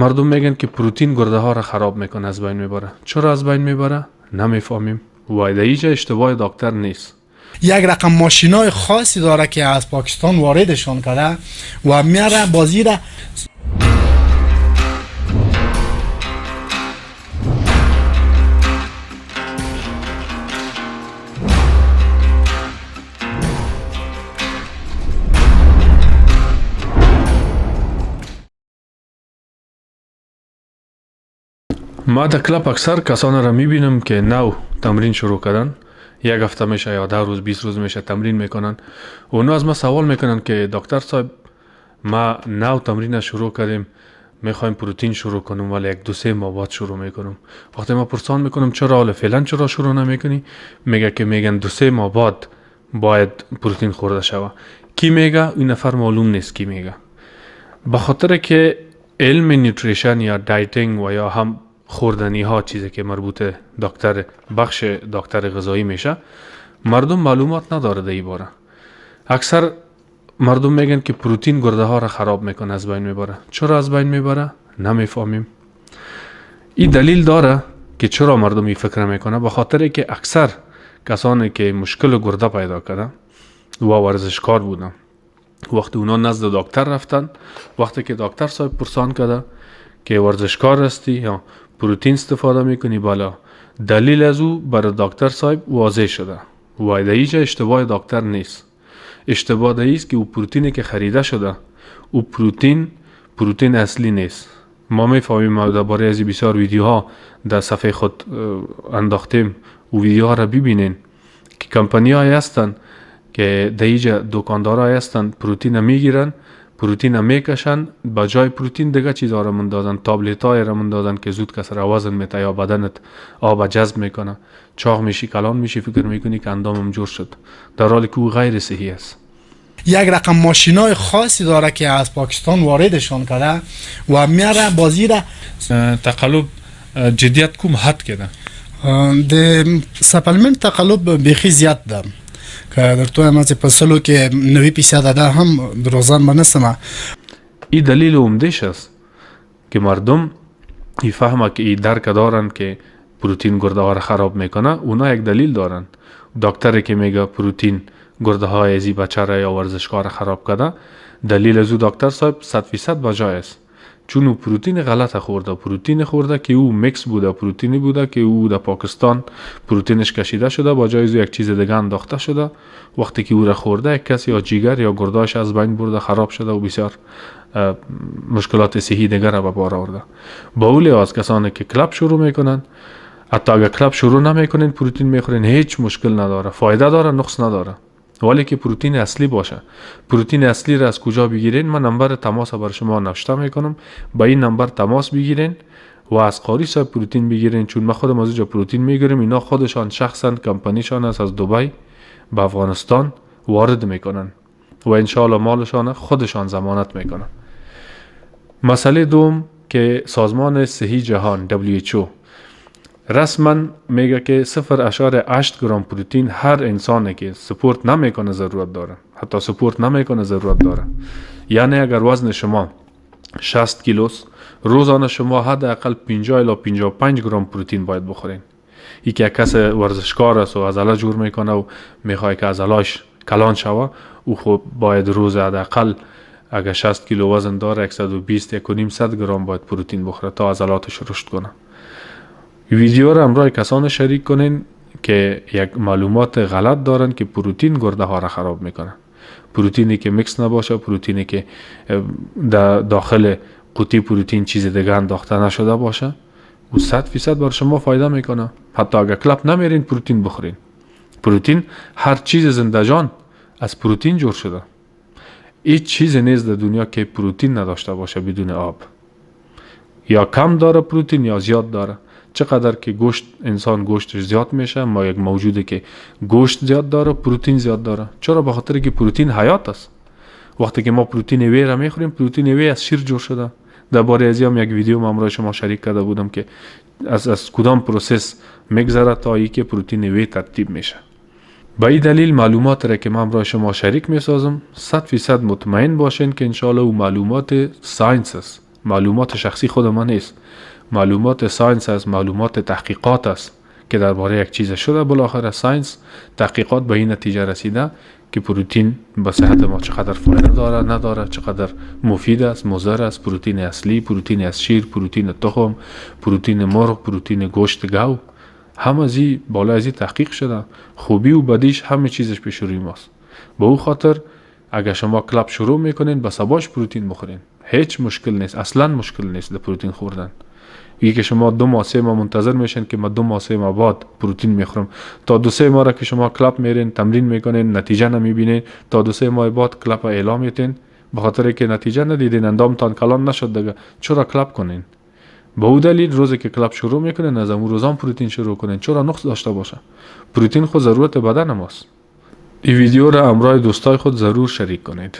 مردم میگن که پروتین گرده ها را خراب میکنه، از بین میبره. چرا از بین میبره؟ نمیفهمیم. وایده ایجا اشتباه دکتر نیست. یک رقم ماشینای خاصی داره که از پاکستان واردشان کرده و میاره بازی را. ما در کلاب اکثر کسان را میبینم که نو تمرین شروع کردن. یک هفته میشه یا 10 روز 20 روز میشه تمرین میکنن. اونا از ما سوال میکنن که دکتر صاحب ما نو تمرین شروع کردیم، میخوایم پروتین شروع کنیم ولی یک دو سه ماه بعد شروع میکنم. وقتی ما پرسان میکنم چرا حالا فعلا چرا شروع نمیکنی، میگه که میگن دو سه ماه بعد باید پروتین خورده شوه. کی میگه؟ این نفر معلوم نیست کی میگه. به خاطر که علم نیوتریشن یا دایتینگ و یا هم خوردنی ها چیزی که مربوط دکتر بخش دکتر غذایی میشه، مردم معلومات نداره در این باره. اکثر مردم میگن که پروتین گرده ها را خراب میکنه، از بین میبره. چرا از بین میبره؟ نمیفهمیم. این دلیل داره که چرا مردم این فکر میکنه. به خاطر که اکثر کسانی که مشکل گرده پیدا کردن و ورزشکار بودن، وقتی اونا نزد دکتر رفتن، وقتی که دکتر صاحب پرسان کرده که ورزشکار هستی یا پروتین استفاده میکنی، بالا دلیل از او برای دکتر صاحب واضح شده. وایده ایجا اشتباه دکتر نیست. اشتباه ده ایست که او پروتینی که خریده شده، او پروتین اصلی نیست. ما میفهمیم، ما درباره از بسیار ویدیوها در صفحه خود انداختیم. او ویدیوها را ببینین که کمپانی های هستن که در اینجا دکاندار های هستن، پروتین میگیرن، پروتین میکشن، با جای پروتین دیگه چیزها را مندازن، تابلت های را مندازن که زود کسر وزن میته یا بدنت آب جذب میکنه، چاق میشی، کلان میشی، فکر میکنی که اندامم جور شد، در حالی که او غیر صحی است. یک رقم ماشینای خاصی داره که از پاکستان واردشان کرده و میاره بازی را. تقلب جدیت کوم حد کده؟ د سپلمنت تقلب بخی زیاد ده که در تو امازی پسلو که 90% ده هم روزان بنستمه. این دلیل عمدهش است که مردم فهمه که این درک دارن که پروتین گرده ها را خراب میکنه. اونا یک دلیل دارن. دکتری که میگه پروتین گرده های ازی بچه را یا ورزشکار خراب کرده، دلیل از او دکتر صاحب 100% بجای است. چون او پروتین غلط خورده که او میکس بوده، پروتینی بوده که او در پاکستان پروتینش کشیده شده، با جای یک چیز دیگه انداخته شده. وقتی که او را خورده، یک کسی یا جیگر یا گرداش از بین برده، خراب شده و بسیار مشکلات صحی دیگر را به بار آورده. با اون لحاظ کسانی که کلب شروع میکنن، حتی اگر کلب شروع نمیکنین پروتین میخورین، هیچ مشکل نداره، فایده داره، نقص نداره. ولی که پروتین اصلی باشه. پروتین اصلی را از کجا بگیرین؟ من نمبر تماس بر شما نوشته میکنم، با این نمبر تماس بگیرین و از قاری صاحب پروتین بگیرین. چون من خودم از اینجا پروتین میگیرم، اینا خودشان شخصا کمپانیشان است، از دبی به افغانستان وارد میکنن و انشاءالله مالشان خودشان ضمانت میکنن. مسئله دوم که سازمان صحی جهان WHO رسما میگه که 0.8 گرم پروتین هر انسانی که سپورت نمیکنه ضرورت داره. حتی سپورت نمیکنه ضرورت داره. یعنی اگر وزن شما 60 کیلوست، روزانه شما حداقل 50 الی 55 گرم پروتین باید بخورین. یکی یک کس ورزشکار است و عضله جور میکنه و میخواد که عضلاش کلان شوه، او خب باید روز حداقل اگر 60 کیلو وزن داره 120 گرم باید پروتین بخوره تا عضلاتش رشد کنه. ویدیو را همراه کسان شریک کنین که یک معلومات غلط دارن که پروتین گرده ها را خراب میکنه. پروتینی که میکس نباشه، پروتینی که داخل قوطی پروتین چیز دیگه انداخته نشده باشه، و 100% بر شما فایده میکنه. حتی اگر کلب نمیرین پروتین بخورین. پروتین، هر چیز زنده جان از پروتین جور شده. هیچ چیز نیست در دنیا که پروتین نداشته باشه بدون آب. یا کم داره پروتین یا زیاد داره. چقدر که انسان گوشتش زیاد میشه، ما یک موجوده که گوشت زیاد داره، پروتین زیاد داره. چرا؟ به خاطر که پروتین حیات است. وقتی که ما پروتین وی را میخوریم، پروتین وی از شیر جور شده. درباره از هم یک ویدیو ما امروز شما شریک کرده بودم که از کدام پروسس میگذره تا اینکه پروتین وی ترتیب میشه. با این دلیل معلومات را که ما امروز شما شریک میسازم 100% مطمئن باشین که انشالله او معلومات ساینس است، معلومات شخصی خود ما نیست، معلومات ساینس است، معلومات تحقیقات است که درباره یک چیز شده. بالاخره ساینس تحقیقات به این نتیجه رسیده که پروتئین به صحت ما چقدر فایده داره، نداره، چقدر مفید است، مضر است، پروتئین اصلی، پروتئین از شیر، پروتئین تخم، پروتئین مرغ، پروتئین گوشت گاو، همه ازی بالا ازی تحقیق شده. خوبی و بدیش همه چیزش پیش روی ماست. به او خاطر اگر شما کلاب شروع میکنین بس باش پروتئین بخورین، هیچ مشکل نیست، اصلا مشکل نیست در پروتئین خوردن. که شما 2 ماه 3 ماه منتظر میشین که ما 2 ماه 3 ماه بعد پروتئین میخورم، تا 2-3 ماه را که شما کلاب میرین تمرین میکنین نتیجه نمیبینین، تا 2-3 ماه بعد کلاب اعلام میتین به خاطر که نتیجه ندیدین، اندامتان کلان نشد دیگه، چرا کلاب کنین؟ به او دلیل روزی که کلاب شروع میکنین از اون روزان پروتئین شروع کنین، چرا نقص داشته باشه. پروتئین خود ضرورت بدن ماست. این ویدیو را همراه دوستای خود ضرور شریک کنید.